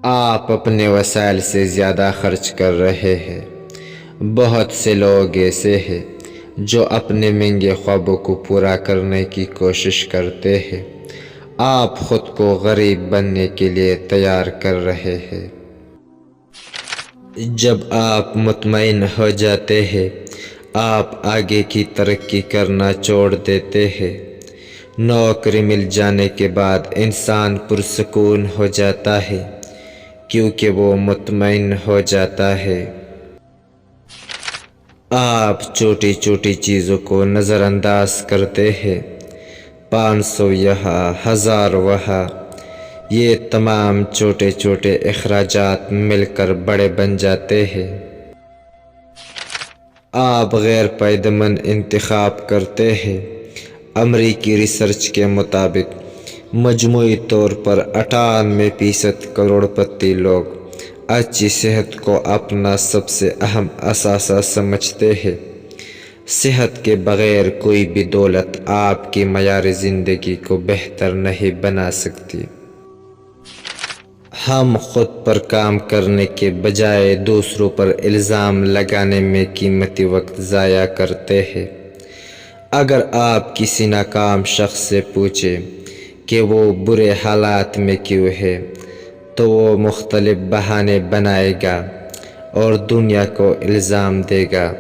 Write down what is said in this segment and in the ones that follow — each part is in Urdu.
آپ اپنے وسائل سے زیادہ خرچ کر رہے ہیں۔ بہت سے لوگ ایسے ہیں جو اپنے مہنگے خوابوں کو پورا کرنے کی کوشش کرتے ہیں۔ آپ خود کو غریب بننے کے لیے تیار کر رہے ہیں۔ جب آپ مطمئن ہو جاتے ہیں، آپ آگے کی ترقی کرنا چھوڑ دیتے ہیں۔ نوکری مل جانے کے بعد انسان پرسکون ہو جاتا ہے کیونکہ وہ مطمئن ہو جاتا ہے۔ آپ چھوٹی چھوٹی چیزوں کو نظر انداز کرتے ہیں۔ 500 یہاں، 1000 وہاں، یہ تمام چھوٹے چھوٹے اخراجات مل کر بڑے بن جاتے ہیں۔ آپ غیر فائدہ مند انتخاب کرتے ہیں۔ امریکی ریسرچ کے مطابق مجموعی طور پر 98% کروڑ پتی لوگ اچھی صحت کو اپنا سب سے اہم اثاثہ سمجھتے ہیں۔ صحت کے بغیر کوئی بھی دولت آپ کی معیار زندگی کو بہتر نہیں بنا سکتی۔ ہم خود پر کام کرنے کے بجائے دوسروں پر الزام لگانے میں قیمتی وقت ضائع کرتے ہیں۔ اگر آپ کسی ناکام شخص سے پوچھیں کہ وہ برے حالات میں کیوں ہے، تو وہ مختلف بہانے بنائے گا اور دنیا کو الزام دے گا۔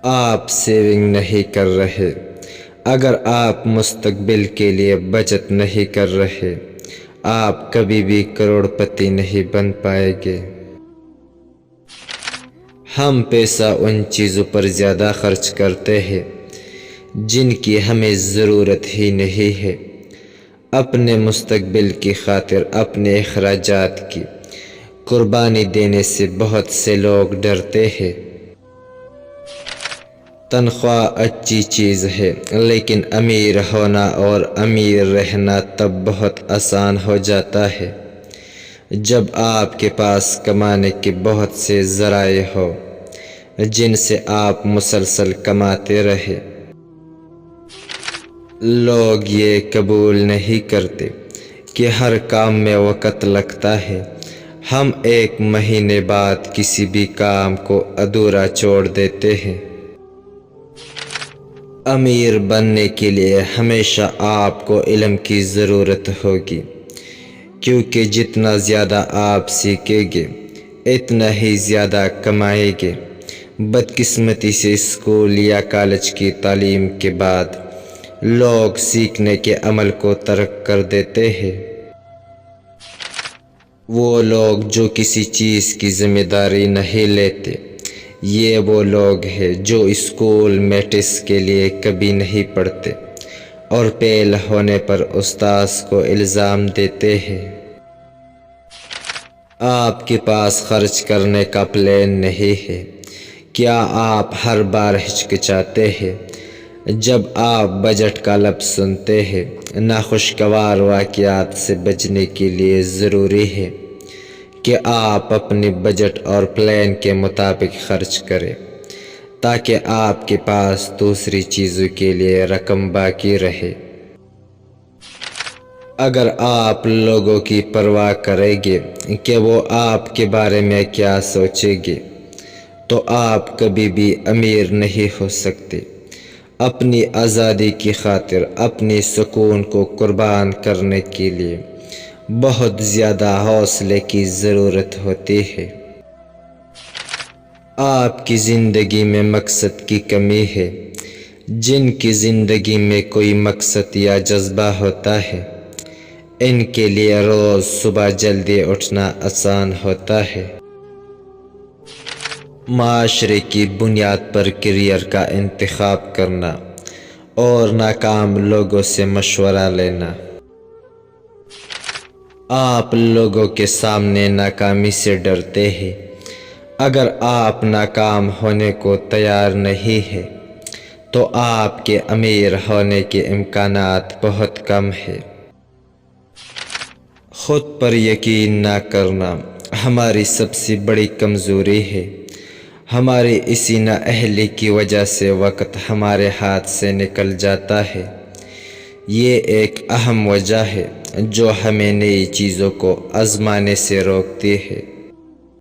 آپ سیونگ نہیں کر رہے۔ اگر آپ مستقبل کے لیے بچت نہیں کر رہے، آپ کبھی بھی کروڑ پتی نہیں بن پائیں گے۔ ہم پیسہ ان چیزوں پر زیادہ خرچ کرتے ہیں جن کی ہمیں ضرورت ہی نہیں ہے۔ اپنے مستقبل کی خاطر اپنے اخراجات کی قربانی دینے سے بہت سے لوگ ڈرتے ہیں۔ تنخواہ اچھی چیز ہے، لیکن امیر ہونا اور امیر رہنا تب بہت آسان ہو جاتا ہے جب آپ کے پاس کمانے کے بہت سے ذرائع ہو جن سے آپ مسلسل کماتے رہے۔ لوگ یہ قبول نہیں کرتے کہ ہر کام میں وقت لگتا ہے۔ ہم ایک مہینے بعد کسی بھی کام کو ادھورا چھوڑ دیتے ہیں۔ امیر بننے کے لیے ہمیشہ آپ کو علم کی ضرورت ہوگی، کیونکہ جتنا زیادہ آپ سیکھیں گے اتنا ہی زیادہ کمائیں گے۔ بدقسمتی سے اسکول یا کالج کی تعلیم کے بعد لوگ سیکھنے کے عمل کو ترک کر دیتے ہیں۔ وہ لوگ جو کسی چیز کی ذمہ داری نہیں لیتے، یہ وہ لوگ ہیں جو اسکول میں ٹیسٹ کے لیے کبھی نہیں پڑھتے اور فیل ہونے پر استاذ کو الزام دیتے ہیں۔ آپ کے پاس خرچ کرنے کا پلان نہیں ہے۔ کیا آپ ہر بار ہچکچاتے ہیں جب آپ بجٹ کا لفظ سنتے ہیں؟ ناخوشگوار واقعات سے بچنے کے لیے ضروری ہے کہ آپ اپنے بجٹ اور پلان کے مطابق خرچ کریں تاکہ آپ کے پاس دوسری چیزوں کے لیے رقم باقی رہے۔ اگر آپ لوگوں کی پرواہ کریں گے کہ وہ آپ کے بارے میں کیا سوچیں گے، تو آپ کبھی بھی امیر نہیں ہو سکتے۔ اپنی آزادی کی خاطر اپنی سکون کو قربان کرنے کے لیے بہت زیادہ حوصلے کی ضرورت ہوتی ہے۔ آپ کی زندگی میں مقصد کی کمی ہے۔ جن کی زندگی میں کوئی مقصد یا جذبہ ہوتا ہے، ان کے لیے روز صبح جلدی اٹھنا آسان ہوتا ہے۔ معاشرے کی بنیاد پر کیریئر کا انتخاب کرنا اور ناکام لوگوں سے مشورہ لینا۔ آپ لوگوں کے سامنے ناکامی سے ڈرتے ہیں۔ اگر آپ ناکام ہونے کو تیار نہیں ہیں تو آپ کے امیر ہونے کے امکانات بہت کم ہیں۔ خود پر یقین نہ کرنا ہماری سب سے بڑی کمزوری ہے۔ ہماری اسی نااہلی کی وجہ سے وقت ہمارے ہاتھ سے نکل جاتا ہے۔ یہ ایک اہم وجہ ہے، جو ہمیں نئی چیزوں کو آزمانے سے روکتی ہے۔